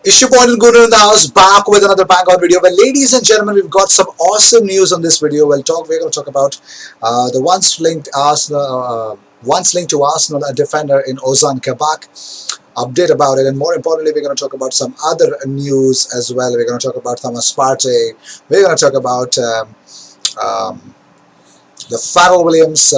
It's your boy Guru in the house, back with another bang on video. Well, ladies and gentlemen, we've got some awesome news on this video. We're going to talk about the once linked to Arsenal, a defender in Ozan Kabak. Update about it, and more importantly, we're going to talk about some other news as well. We're going to talk about Thomas Partey. We're going to talk about um, the Pharrell Williams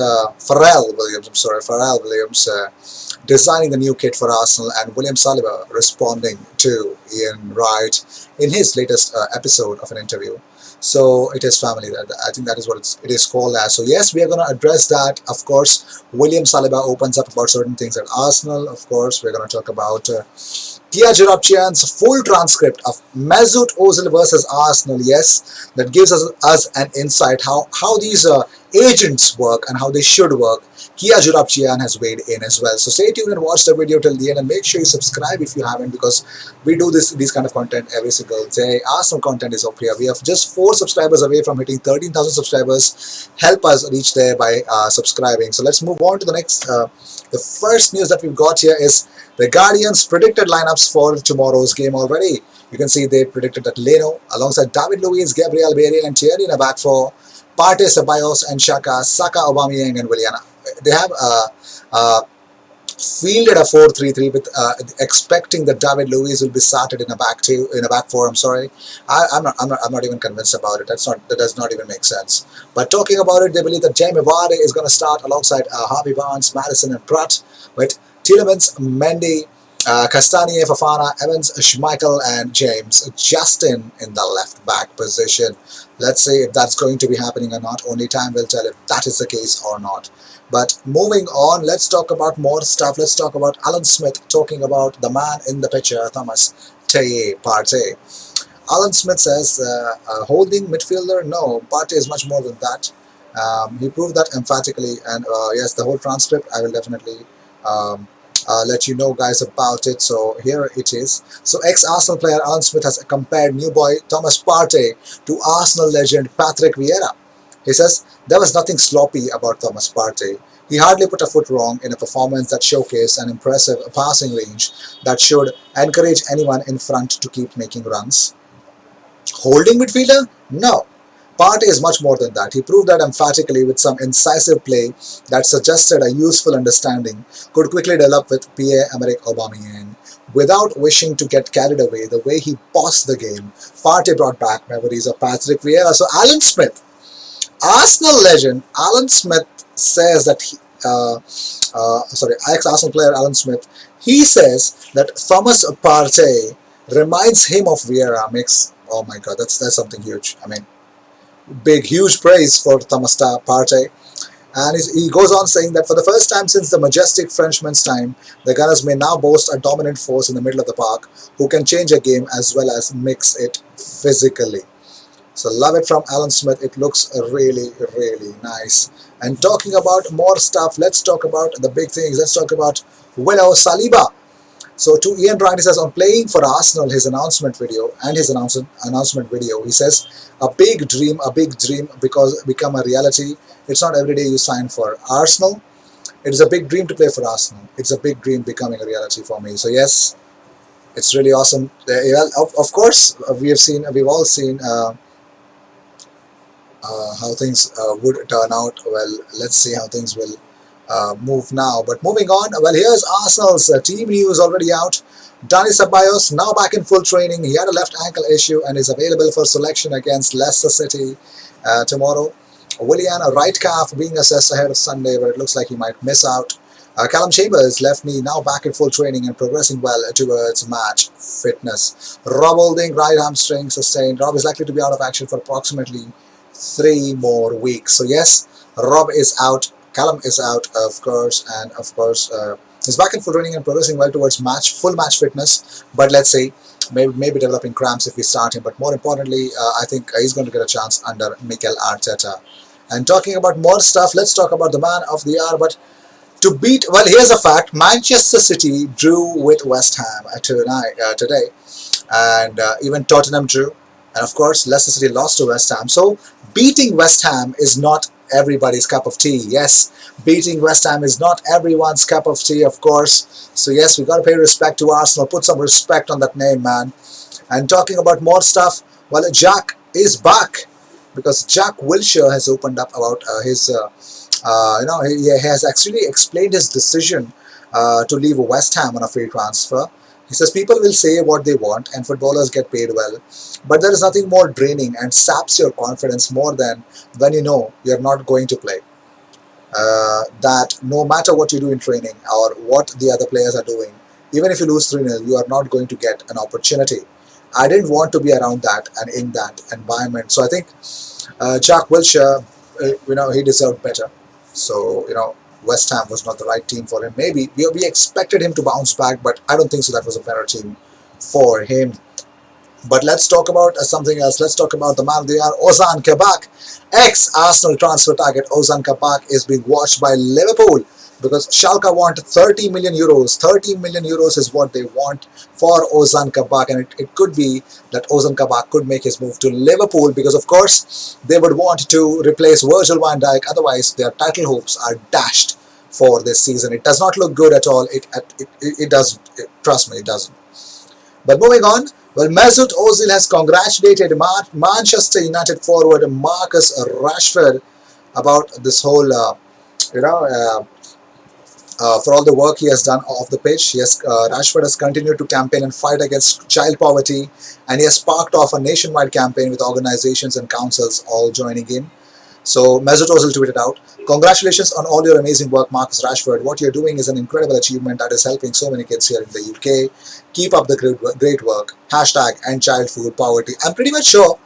designing the new kit for Arsenal, and William Saliba responding to Ian Wright in his latest episode of an interview. So it is family. I think that is what it is called as. So yes, we are going to address that. Of course, William Saliba opens up about certain things at Arsenal. Of course, we're going to talk about Kia Jarabchian's full transcript of Mesut Ozil versus Arsenal. Yes, that gives us an insight how these agents work and how they should work. Kia Jarabchian has weighed in as well. So stay tuned and watch the video till the end, and make sure you subscribe if you haven't, because we do these kind of content every single day. Awesome content is up here. We have just 4 subscribers away from hitting 13,000 subscribers. Help us reach there by subscribing. So let's move on to the next. The first news that we've got here is the Guardian's predicted lineups for tomorrow's game already. You can see they predicted that Leno alongside David Luiz, Gabriel Bale and Thierry in the back four, Partey, Ceballos and Xhaka, Saka, Aubameyang and Willian. They have fielded a 4-3-3 with expecting that David Luiz will be started in a back four. I'm sorry, I'm not even convinced about it. That does not even make sense. But talking about it, they believe that Jamie Vardy is going to start alongside Harvey Barnes, Madison and Pratt, with Tielemans, Mendy, Castagne, Fofana, Evans, Schmeichel and James Justin in the left back position. Let's see if that's going to be happening or not. Only time will tell if that is the case or not. But moving on, let's talk about more stuff. Let's talk about Alan Smith talking about the man in the picture, Thomas Partey. Alan Smith says, holding midfielder? No, Partey is much more than that. He proved that emphatically, and yes, the whole transcript, I will definitely let you know guys about it. So here it is. So ex-Arsenal player Alan Smith has compared new boy Thomas Partey to Arsenal legend Patrick Vieira. He says, there was nothing sloppy about Thomas Partey. He hardly put a foot wrong in a performance that showcased an impressive passing range that should encourage anyone in front to keep making runs. Holding midfielder? No. Partey is much more than that. He proved that emphatically with some incisive play that suggested a useful understanding could quickly develop with Pierre-Emerick Aubameyang. Without wishing to get carried away, the way he bossed the game, Partey brought back memories of Patrick Vieira. So Alan Smith, Arsenal legend Alan Smith says that ex-Arsenal player Alan Smith, he says that Thomas Partey reminds him of Vieira. Oh my God, that's something huge. I mean, huge praise for Thomas Partey. And he goes on saying that for the first time since the majestic Frenchman's time, the Gunners may now boast a dominant force in the middle of the park who can change a game as well as mix it physically. So love it from Alan Smith. It looks really, really nice. And talking about more stuff, let's talk about the big things. Let's talk about William Saliba. So to Ian Wright, he says on playing for Arsenal, his announcement video, he says a big dream because become a reality. It's not every day you sign for Arsenal. It is a big dream to play for Arsenal. It's a big dream becoming a reality for me. So yes, it's really awesome. Of course, we've all seen how things would turn out. Well, let's see how things will move now. But moving on, well, here's Arsenal's team news already out. Dani Ceballos now back in full training. He had a left ankle issue and is available for selection against Leicester City tomorrow. Willian, a right calf being assessed ahead of Sunday, but it looks like he might miss out. Callum Chambers, left knee, now back in full training and progressing well towards match fitness. Rob Holding, right hamstring sustained. Rob is likely to be out of action for approximately 3 more weeks. So yes, Rob is out, Callum is out, of course, and of course he's back in full training and progressing well towards full match fitness. But let's see, maybe developing cramps if we start him. But more importantly, I think he's going to get a chance under Mikel Arteta. And talking about more stuff, let's talk about the man of the hour. But well, here's a fact: Manchester City drew with West Ham today, and even Tottenham drew. And of course, Leicester City lost to West Ham. So beating West Ham is not everybody's cup of tea. Yes, beating West Ham is not everyone's cup of tea, of course. So yes, we got to pay respect to Arsenal. Put some respect on that name, man. And talking about more stuff, well, Jack is back because Jack Wilshere has opened up about he has actually explained his decision to leave West Ham on a free transfer. He says people will say what they want and footballers get paid well, but there is nothing more draining and saps your confidence more than when you know you're not going to play. That no matter what you do in training or what the other players are doing, even if you lose 3-0, you are not going to get an opportunity. I didn't want to be around that and in that environment. So I think Jack Wilshere, he deserved better. So, West Ham was not the right team for him. Maybe we expected him to bounce back, but I don't think so. That was a better team for him. But let's talk about something else. Let's talk about the man of the hour, Ozan Kabak. Ex-Arsenal transfer target Ozan Kabak is being watched by Liverpool because Schalke want 30 million euros. 30 million euros is what they want for Ozan Kabak, and it could be that Ozan Kabak could make his move to Liverpool because, of course, they would want to replace Virgil van Dijk. Otherwise, their title hopes are dashed for this season. It does not look good at all. It doesn't. Trust me, it doesn't. But moving on, well, Mesut Ozil has congratulated Manchester United forward Marcus Rashford about this whole, for all the work he has done off the pitch. Rashford has continued to campaign and fight against child poverty, and he has sparked off a nationwide campaign with organizations and councils all joining in. So Mesut Ozil tweeted out, "Congratulations on all your amazing work, Marcus Rashford. What you're doing is an incredible achievement that is helping so many kids here in the UK. Keep up the great work. Hashtag end child food poverty." I'm pretty much sure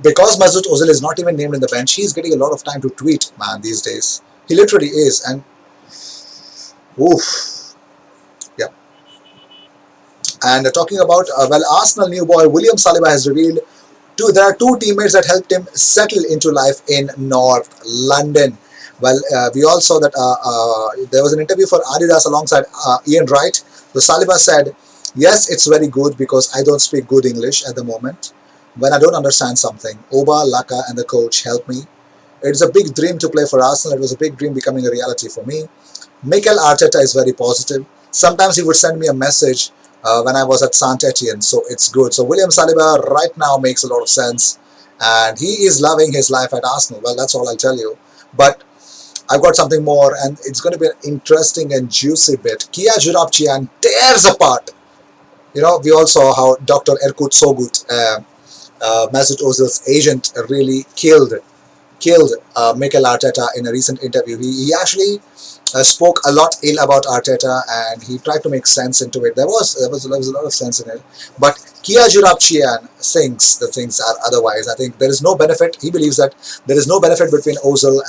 because Mesut Ozil is not even named in the bench, he's getting a lot of time to tweet, man, these days. He literally is, and oof, yeah. And talking about, Arsenal new boy William Saliba has revealed there are two teammates that helped him settle into life in North London. Well, we all saw that there was an interview for Adidas alongside Ian Wright. So Saliba said, "Yes, it's very good because I don't speak good English at the moment. When I don't understand something, Oba, Laka and the coach help me. It's a big dream to play for Arsenal. It was a big dream becoming a reality for me. Mikel Arteta is very positive. Sometimes he would send me a message when I was at Saint Etienne, so it's good." So William Saliba right now makes a lot of sense, and he is loving his life at Arsenal. Well, that's all I'll tell you. But I've got something more, and it's going to be an interesting and juicy bit. Kia Jurabchian tears apart. We all saw how Dr. Erkut Sogut, Mesut Ozil's agent, really killed Mikel Arteta in a recent interview. He actually spoke a lot ill about Arteta, and he tried to make sense into it. There was a lot of sense in it. But Kia Jurabchian thinks the things are otherwise. I think there is no benefit. He believes that there is no benefit between Ozil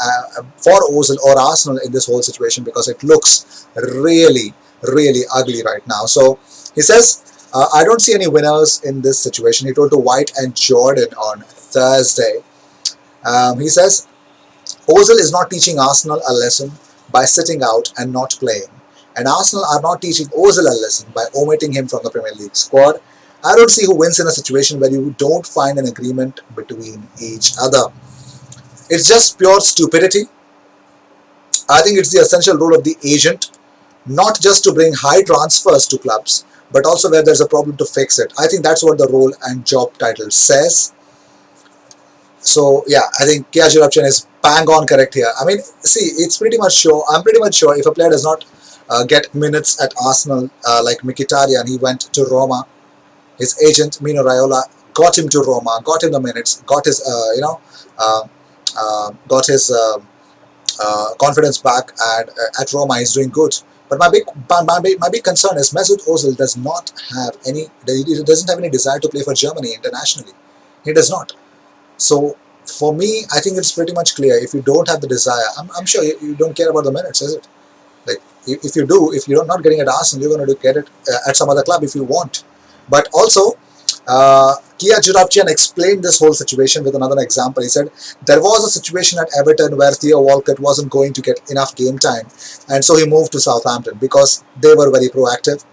for Ozil or Arsenal in this whole situation because it looks really, really ugly right now. So he says, "I don't see any winners in this situation." He told to White and Jordan on Thursday. He says, "Ozil is not teaching Arsenal a lesson by sitting out and not playing. And Arsenal are not teaching Ozil a lesson by omitting him from the Premier League squad. I don't see who wins in a situation where you don't find an agreement between each other. It's just pure stupidity. I think it's the essential role of the agent, not just to bring high transfers to clubs, but also where there's a problem to fix it." I think that's what the role and job title says. So yeah, I think Kia Jurabchian is bang on correct here. I mean, see, it's pretty much sure. I'm pretty much sure if a player does not get minutes at Arsenal, like Mkhitaryan, he went to Roma. His agent Mino Raiola got him to Roma, got him the minutes, got his confidence back, and at Roma he's doing good. But my big concern is Mesut Ozil does not have any. He doesn't have any desire to play for Germany internationally. He does not. So for me, I think it's pretty much clear. If you don't have the desire, I'm sure you don't care about the minutes, is it? Like if you do, if you're not getting it at Arsenal, you're going to get it at some other club if you want. But also, Kia Jurabchian explained this whole situation with another example. He said, "There was a situation at Everton where Theo Walcott wasn't going to get enough game time, and so he moved to Southampton because they were very proactive.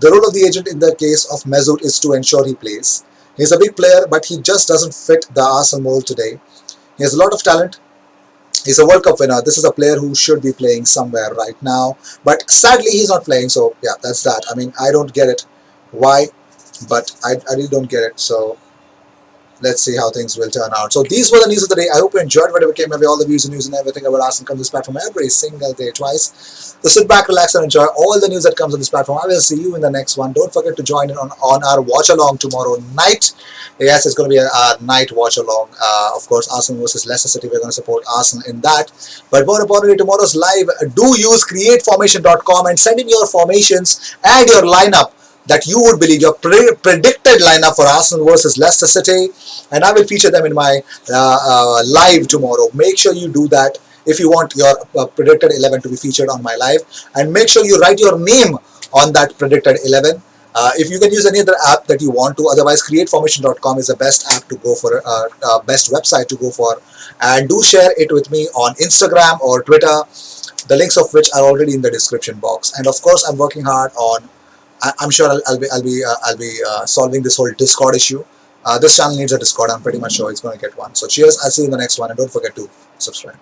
The role of the agent in the case of Mesut is to ensure he plays. He's a big player, but he just doesn't fit the Arsenal mold today. He has a lot of talent, He's a World Cup winner. This is a player who should be playing somewhere right now, but sadly he's not playing. So yeah, that's that. I mean, I don't get it. Why? But I really don't get it. So let's see how things will turn out. So these were the news of the day. I hope you enjoyed whatever came my way. All the views and news and everything about Arsenal comes this platform every single day, twice. So sit back, relax, and enjoy all the news that comes on this platform. I will see you in the next one. Don't forget to join in on our watch along tomorrow night. Yes, it's going to be a night watch along. Of course, Arsenal versus Leicester City. We're going to support Arsenal in that. But more importantly, tomorrow's live. Do use createformation.com and send in your formations and your lineup that you would believe, your predicted lineup for Arsenal versus Leicester City, and I will feature them in my live tomorrow. Make sure you do that if you want your predicted 11 to be featured on my live, and make sure you write your name on that predicted 11. If you can use any other app that you want to, otherwise createformation.com is the best app to go for, best website to go for, and do share it with me on Instagram or Twitter, the links of which are already in the description box. And of course, I'm working hard on. I'm sure I'll be solving this whole Discord issue. This channel needs a Discord. I'm pretty much sure it's going to get one. So cheers. I'll see you in the next one, and don't forget to subscribe.